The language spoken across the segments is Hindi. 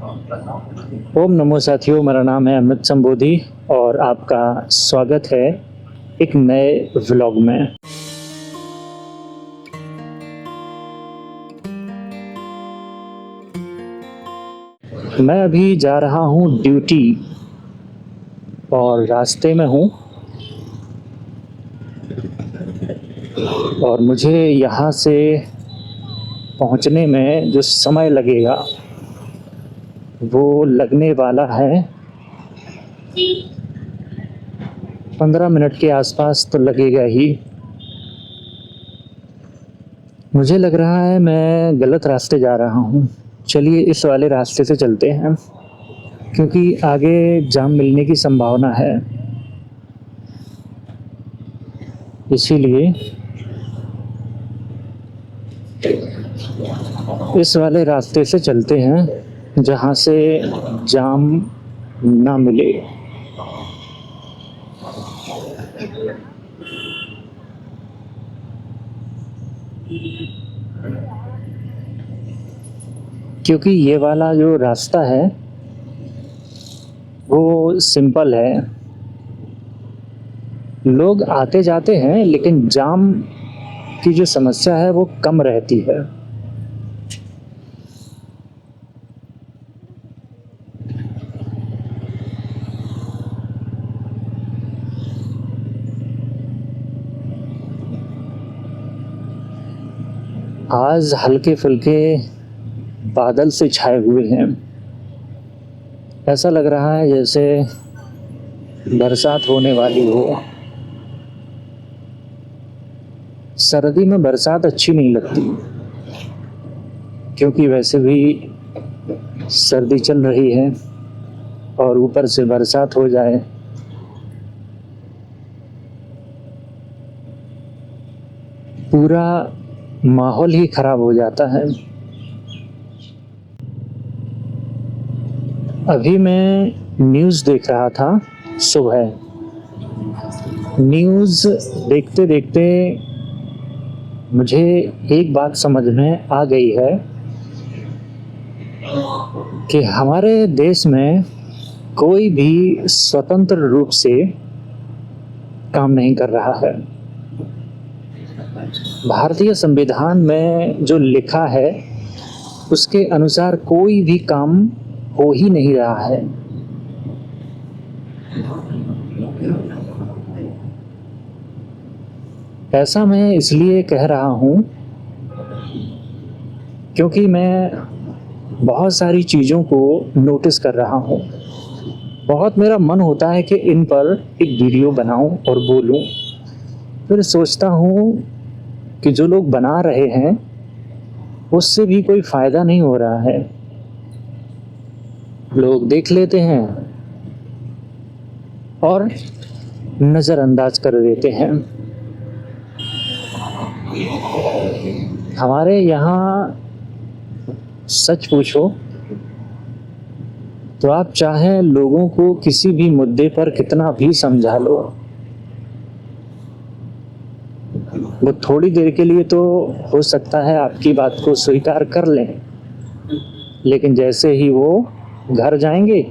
ओम नमो साथियों, मेरा नाम है अमित संबोधि और आपका स्वागत है एक नए व्लॉग में। मैं अभी जा रहा हूँ ड्यूटी और रास्ते में हूँ और मुझे यहाँ से पहुँचने में जो समय लगेगा वो लगने वाला है 15 मिनट के आसपास तो लगेगा ही। मुझे लग रहा है मैं गलत रास्ते जा रहा हूँ। चलिए इस वाले रास्ते से चलते हैं क्योंकि आगे जाम मिलने की संभावना है, इसीलिए इस वाले रास्ते से चलते हैं जहाँ से जाम ना मिले। क्योंकि ये वाला जो रास्ता है वो सिंपल है, लोग आते जाते हैं लेकिन जाम की जो समस्या है वो कम रहती है। आज हल्के फुल्के बादल से छाए हुए हैं, ऐसा लग रहा है जैसे बरसात होने वाली हो। सर्दी में बरसात अच्छी नहीं लगती क्योंकि वैसे भी सर्दी चल रही है और ऊपर से बरसात हो जाए पूरा माहौल ही खराब हो जाता है। अभी मैं न्यूज़ देख रहा था सुबह। न्यूज़ देखते देखते मुझे एक बात समझ में आ गई है कि हमारे देश में कोई भी स्वतंत्र रूप से काम नहीं कर रहा है। भारतीय संविधान में जो लिखा है उसके अनुसार कोई भी काम हो ही नहीं रहा है। ऐसा मैं इसलिए कह रहा हूँ क्योंकि मैं बहुत सारी चीज़ों को नोटिस कर रहा हूँ। बहुत मेरा मन होता है कि इन पर एक वीडियो बनाऊं और बोलूं। फिर सोचता हूँ कि जो लोग बना रहे हैं उससे भी कोई फ़ायदा नहीं हो रहा है। लोग देख लेते हैं और नज़रअंदाज कर देते हैं। हमारे यहाँ सच पूछो तो आप चाहे लोगों को किसी भी मुद्दे पर कितना भी समझा लो, वो थोड़ी देर के लिए तो हो सकता है आपकी बात को स्वीकार कर लें, लेकिन जैसे ही वो घर जाएंगे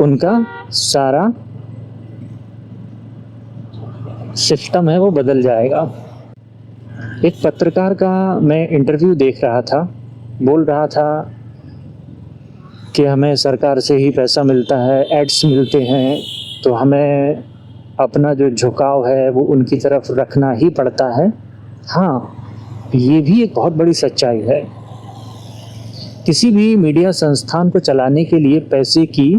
उनका सारा सिस्टम है वो बदल जाएगा। एक पत्रकार का मैं इंटरव्यू देख रहा था, बोल रहा था कि हमें सरकार से ही पैसा मिलता है, एड्स मिलते हैं, तो हमें अपना जो झुकाव है वो उनकी तरफ रखना ही पड़ता है। हाँ, ये भी एक बहुत बड़ी सच्चाई है। किसी भी मीडिया संस्थान को चलाने के लिए पैसे की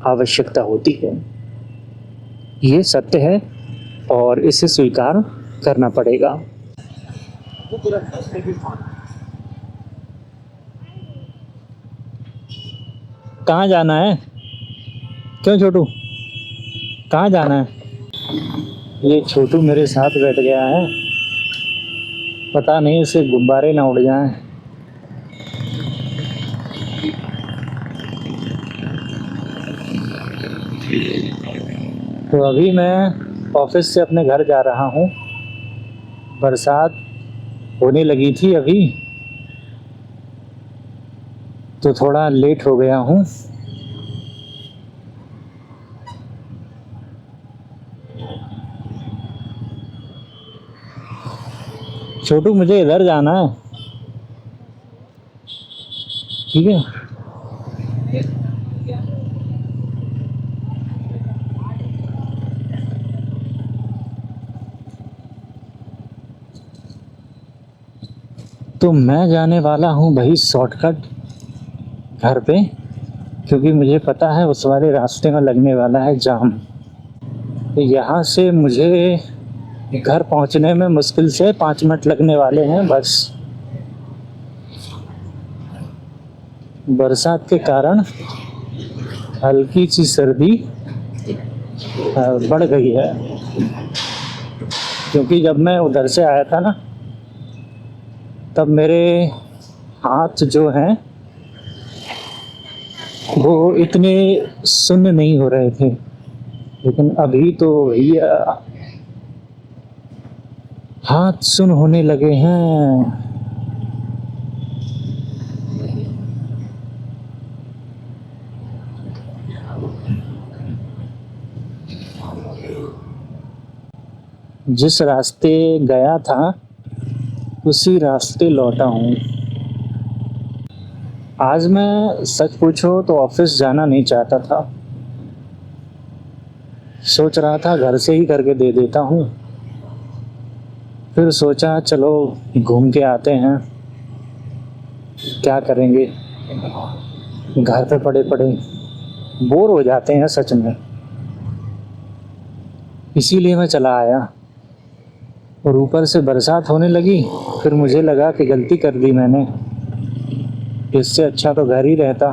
आवश्यकता होती है, ये सत्य है और इसे स्वीकार करना पड़ेगा। कहाँ जाना है? क्यों छोटू, कहाँ जाना है? ये छोटू मेरे साथ बैठ गया है, पता नहीं इसे गुब्बारे ना उड़ जाएं। तो अभी मैं ऑफिस से अपने घर जा रहा हूँ। बरसात होने लगी थी अभी, तो थोड़ा लेट हो गया हूँ। छोटू मुझे इधर जाना है, ठीक है। तो मैं जाने वाला हूँ भाई शॉर्टकट घर पे, क्योंकि मुझे पता है उस वाले रास्ते में लगने वाला है जाम। तो यहाँ से मुझे घर पहुँचने में मुश्किल से 5 मिनट लगने वाले हैं बस। बरसात के कारण हल्की सी सर्दी बढ़ गई है, क्योंकि जब मैं उधर से आया था ना, तब मेरे हाथ जो हैं वो इतने सुन्न नहीं हो रहे थे, लेकिन अभी तो भैया हाथ सुन्न होने लगे हैं। जिस रास्ते गया था उसी रास्ते लौटा हूँ। आज मैं सच पूछो तो ऑफिस जाना नहीं चाहता था, सोच रहा था घर से ही करके दे देता हूँ। फिर सोचा चलो घूम के आते हैं, क्या करेंगे घर पे पड़े पड़े, बोर हो जाते हैं सच में। इसीलिए मैं चला आया, और ऊपर से बरसात होने लगी। फिर मुझे लगा कि गलती कर दी मैंने, इससे अच्छा तो घर ही रहता।